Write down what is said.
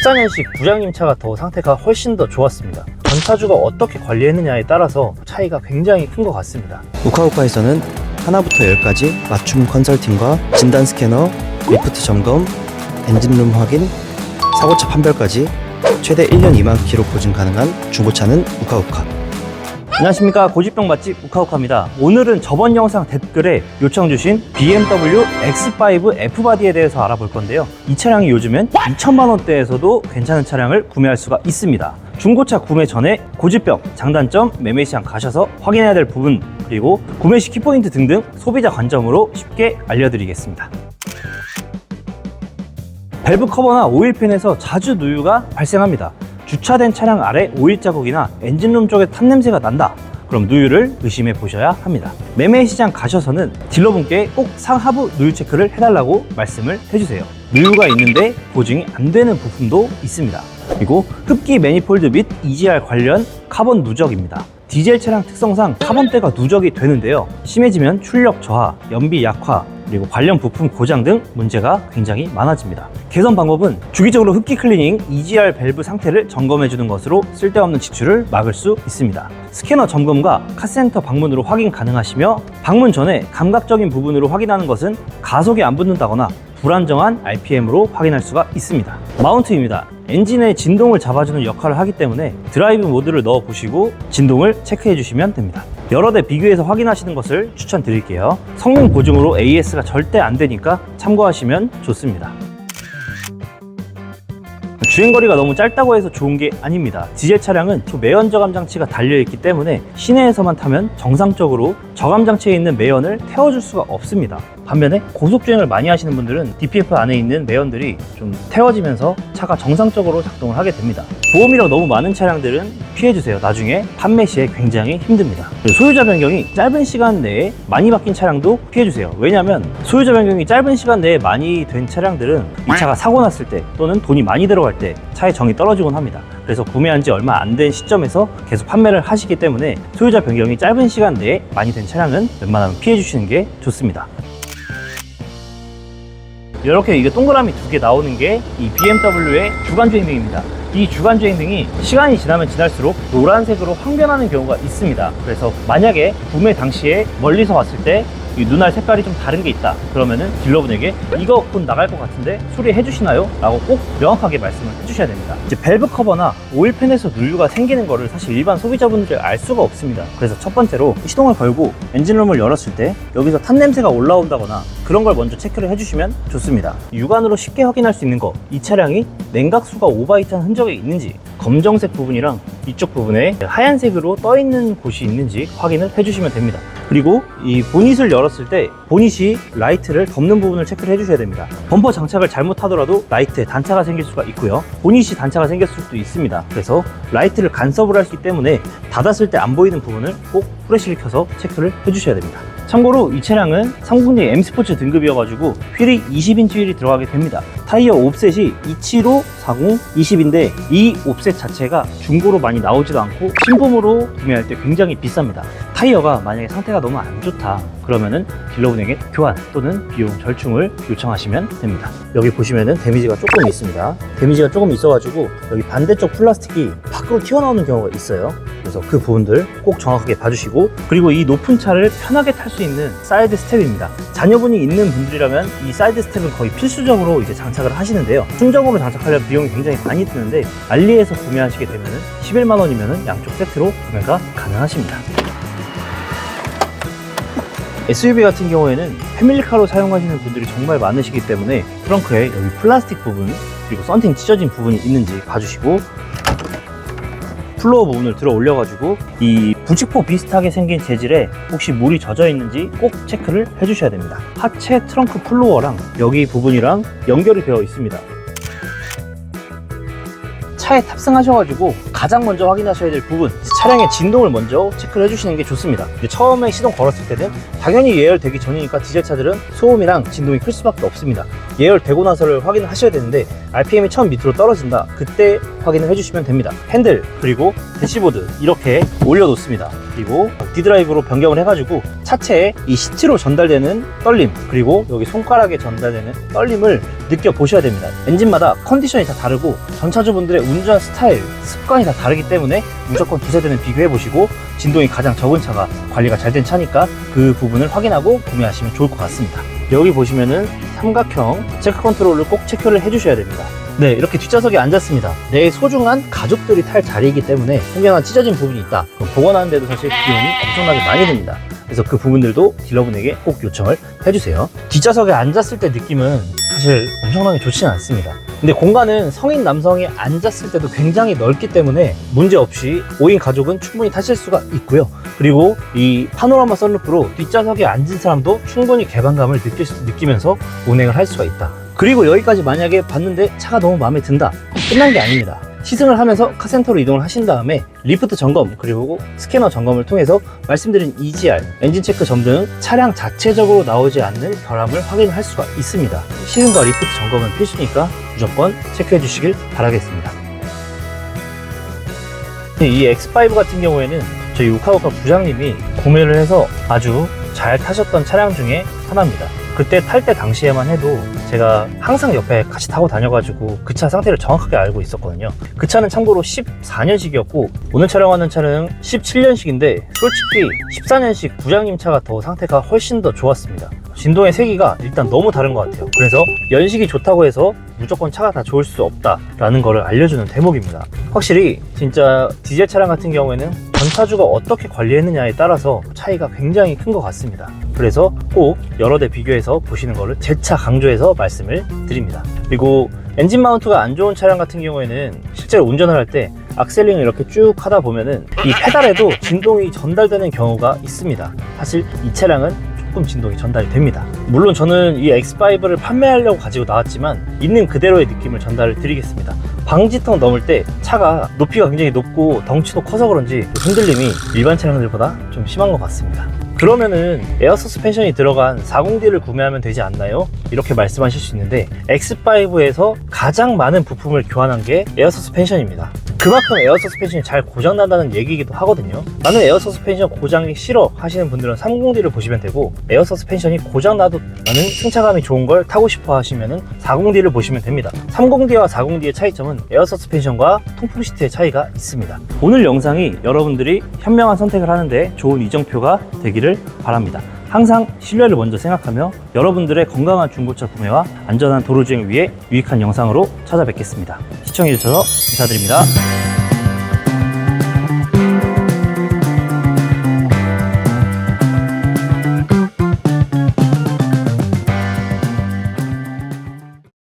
14년식 부장님 차가 더 상태가 훨씬 더 좋았습니다. 전차주가 어떻게 관리했느냐에 따라서 차이가 굉장히 큰 것 같습니다. 우카우카에서는 하나부터 10까지 맞춤 컨설팅과 진단 스캐너, 리프트 점검, 엔진룸 확인, 사고차 판별까지 최대 1년 미만 기록 보증 가능한 중고차는 우카우카. 안녕하십니까, 고집병 맛집 우카우카입니다. 오늘은 저번 영상 댓글에 요청 주신 BMW X5 F바디에 대해서 알아볼 건데요. 이 차량이 요즘엔 2천만 원대에서도 괜찮은 차량을 구매할 수가 있습니다. 중고차 구매 전에 고집병, 장단점, 매매시장 가셔서 확인해야 될 부분, 그리고 구매 시 키포인트 등등 소비자 관점으로 쉽게 알려드리겠습니다. 밸브 커버나 오일팬에서 자주 누유가 발생합니다. 주차된 차량 아래 오일 자국이나 엔진룸 쪽에 탄 냄새가 난다. 그럼 누유를 의심해 보셔야 합니다. 매매시장 가셔서는 딜러분께 꼭 상하부 누유 체크를 해달라고 말씀을 해주세요. 누유가 있는데 보증이 안 되는 부품도 있습니다. 그리고 흡기 매니폴드 및 EGR 관련 카본 누적입니다. 디젤 차량 특성상 카본대가 누적이 되는데요. 심해지면 출력 저하, 연비 약화, 그리고 관련 부품 고장 등 문제가 굉장히 많아집니다. 개선 방법은 주기적으로 흡기 클리닝, EGR 밸브 상태를 점검해 주는 것으로 쓸데없는 지출을 막을 수 있습니다. 스캐너 점검과 카센터 방문으로 확인 가능하시며, 방문 전에 감각적인 부분으로 확인하는 것은 가속이 안 붙는다거나 불안정한 RPM으로 확인할 수가 있습니다. 마운트입니다. 엔진의 진동을 잡아주는 역할을 하기 때문에 드라이브 모드를 넣어 보시고 진동을 체크해 주시면 됩니다. 여러 대 비교해서 확인하시는 것을 추천드릴게요. 성능 보증으로 AS가 절대 안 되니까 참고하시면 좋습니다. 주행거리가 너무 짧다고 해서 좋은 게 아닙니다. 디젤 차량은 매연 저감 장치가 달려있기 때문에 시내에서만 타면 정상적으로 저감 장치에 있는 매연을 태워줄 수가 없습니다. 반면에 고속주행을 많이 하시는 분들은 DPF 안에 있는 매연들이 좀 태워지면서 차가 정상적으로 작동을 하게 됩니다. 보험이력 너무 많은 차량들은 피해주세요. 나중에 판매 시에 굉장히 힘듭니다. 소유자 변경이 짧은 시간 내에 많이 바뀐 차량도 피해주세요. 왜냐하면 소유자 변경이 짧은 시간 내에 많이 된 차량들은 이 차가 사고 났을 때 또는 돈이 많이 들어갈 때 차의 정이 떨어지곤 합니다. 그래서 구매한 지 얼마 안 된 시점에서 계속 판매를 하시기 때문에 소유자 변경이 짧은 시간 내에 많이 된 차량은 웬만하면 피해 주시는 게 좋습니다. 이렇게 이게 동그라미 두 개 나오는 게 이 BMW의 주간주행등입니다. 이 주간주행등이 시간이 지나면 지날수록 노란색으로 황변하는 경우가 있습니다. 그래서 만약에 구매 당시에 멀리서 봤을 때 이 눈알 색깔이 좀 다른 게 있다, 그러면은 딜러분에게 이거 곧 나갈 것 같은데 수리해 주시나요? 라고 꼭 명확하게 말씀을 해주셔야 됩니다. 이제 밸브 커버나 오일팬에서 누유가 생기는 거를 사실 일반 소비자분들이 알 수가 없습니다. 그래서 첫 번째로 시동을 걸고 엔진룸을 열었을 때 여기서 탄 냄새가 올라온다거나 그런 걸 먼저 체크를 해주시면 좋습니다. 육안으로 쉽게 확인할 수 있는 거, 이 차량이 냉각수가 오버히트한 흔적이 있는지, 검정색 부분이랑 이쪽 부분에 하얀색으로 떠 있는 곳이 있는지 확인을 해주시면 됩니다. 그리고 이 보닛을 열었을 때 보닛이 라이트를 덮는 부분을 체크를 해주셔야 됩니다. 범퍼 장착을 잘못하더라도 라이트에 단차가 생길 수가 있고요. 보닛이 단차가 생겼을 수도 있습니다. 그래서 라이트를 간섭을 할 수 있기 때문에 닫았을 때 안 보이는 부분을 꼭 프레쉬를 켜서 체크를 해주셔야 됩니다. 참고로 이 차량은 상분리 M스포츠 등급이어가지고 휠이 20인치 휠이 들어가게 됩니다. 타이어 옵셋이 27540 20인데 이 옵셋 자체가 중고로 많이 나오지도 않고 신품으로 구매할 때 굉장히 비쌉니다. 타이어가 만약에 상태가 너무 안 좋다, 그러면은 딜러분에게 교환 또는 비용 절충을 요청하시면 됩니다. 여기 보시면은 데미지가 조금 있습니다. 데미지가 조금 있어가지고 여기 반대쪽 플라스틱이 밖으로 튀어나오는 경우가 있어요. 그래서 그 부분들 꼭 정확하게 봐주시고, 그리고 이 높은 차를 편하게 탈 수 있는 사이드 스텝입니다. 자녀분이 있는 분들이라면 이 사이드 스텝은 거의 필수적으로 이제 장착을 하시는데요. 순정으로 장착하려면 비용이 굉장히 많이 드는데 알리에서 구매하시게 되면은 11만 원이면은 양쪽 세트로 구매가 가능하십니다. SUV 같은 경우에는 패밀리카로 사용하시는 분들이 정말 많으시기 때문에 트렁크에 여기 플라스틱 부분 그리고 썬팅 찢어진 부분이 있는지 봐주시고, 플로어 부분을 들어 올려가지고 이 부직포 비슷하게 생긴 재질에 혹시 물이 젖어 있는지 꼭 체크를 해주셔야 됩니다. 하체 트렁크 플로어랑 여기 부분이랑 연결이 되어 있습니다. 차에 탑승하셔가지고 가장 먼저 확인하셔야 될 부분, 차량의 진동을 먼저 체크를 해주시는 게 좋습니다. 처음에 시동 걸었을 때는 당연히 예열되기 전이니까 디젤차들은 소음이랑 진동이 클 수밖에 없습니다. 예열되고 나서를 확인을 하셔야 되는데 RPM이 처음 밑으로 떨어진다, 그때 확인을 해주시면 됩니다. 핸들 그리고 대시보드 이렇게 올려놓습니다. 그리고 D드라이브로 변경을 해가지고 차체에 이 시트로 전달되는 떨림, 그리고 여기 손가락에 전달되는 떨림을 느껴보셔야 됩니다. 엔진마다 컨디션이 다 다르고 전차주분들의 운전 스타일, 습관이 다 다르기 때문에 무조건 두세 대는 비교해보시고 진동이 가장 적은 차가 관리가 잘 된 차니까 그 부분을 확인하고 구매하시면 좋을 것 같습니다. 여기 보시면은 삼각형 체크 컨트롤을 꼭 체크를 해주셔야 됩니다. 네, 이렇게 뒷좌석에 앉았습니다. 내 소중한 가족들이 탈 자리이기 때문에 혹여나 찢어진 부분이 있다, 그럼 복원하는데도 사실 비용이 엄청나게 많이 듭니다. 그래서 그 부분들도 딜러분에게 꼭 요청을 해주세요. 뒷좌석에 앉았을 때 느낌은 사실 엄청나게 좋지는 않습니다. 근데 공간은 성인 남성이 앉았을 때도 굉장히 넓기 때문에 문제없이 5인 가족은 충분히 타실 수가 있고요. 그리고 이 파노라마 선루프로 뒷좌석에 앉은 사람도 충분히 개방감을 느끼면서 운행을 할 수가 있다. 그리고 여기까지 만약에 봤는데 차가 너무 마음에 든다, 끝난 게 아닙니다. 시승을 하면서 카센터로 이동을 하신 다음에 리프트 점검, 그리고 스캐너 점검을 통해서 말씀드린 EGR, 엔진 체크 점 등 차량 자체적으로 나오지 않는 결함을 확인할 수가 있습니다. 시승과 리프트 점검은 필수니까 무조건 체크해 주시길 바라겠습니다. 이 X5 같은 경우에는 저희 우카우카 부장님이 구매를 해서 아주 잘 타셨던 차량 중에 하나입니다. 그때 탈 때 당시에만 해도 제가 항상 옆에 같이 타고 다녀가지고 그 차 상태를 정확하게 알고 있었거든요. 그 차는 참고로 14년식이었고 오늘 촬영하는 차는 17년식인데 솔직히 14년식 부장님 차가 더 상태가 훨씬 더 좋았습니다. 진동의 세기가 일단 너무 다른 것 같아요. 그래서 연식이 좋다고 해서 무조건 차가 다 좋을 수 없다라는 거를 알려주는 대목입니다. 확실히 진짜 디젤 차량 같은 경우에는 전차주가 어떻게 관리했느냐에 따라서 차이가 굉장히 큰 것 같습니다. 그래서 꼭 여러 대 비교해서 보시는 거를 재차 강조해서 말씀을 드립니다. 그리고 엔진 마운트가 안 좋은 차량 같은 경우에는 실제로 운전을 할 때 악셀링을 이렇게 쭉 하다 보면은 이 페달에도 진동이 전달되는 경우가 있습니다. 사실 이 차량은 조금 진동이 전달이 됩니다. 물론 저는 이 X5를 판매하려고 가지고 나왔지만 있는 그대로의 느낌을 전달을 드리겠습니다. 방지턱 넘을 때 차가 높이가 굉장히 높고 덩치도 커서 그런지 흔들림이 일반 차량들보다 좀 심한 것 같습니다. 그러면은 에어 서스펜션이 들어간 40D를 구매하면 되지 않나요? 이렇게 말씀하실 수 있는데 X5에서 가장 많은 부품을 교환한 게 에어 서스펜션입니다. 그만큼 에어 서스펜션이 잘 고장난다는 얘기이기도 하거든요. 나는 에어 서스펜션 고장이 싫어 하시는 분들은 30D를 보시면 되고, 에어 서스펜션이 고장나도 나는 승차감이 좋은 걸 타고 싶어 하시면은 40D를 보시면 됩니다. 30D와 40D의 차이점은 에어 서스펜션과 통풍 시트의 차이가 있습니다. 오늘 영상이 여러분들이 현명한 선택을 하는데 좋은 이정표가 되기를 바랍니다. 항상 신뢰를 먼저 생각하며 여러분들의 건강한 중고차 구매와 안전한 도로주행을 위해 유익한 영상으로 찾아뵙겠습니다. 시청해주셔서 감사드립니다.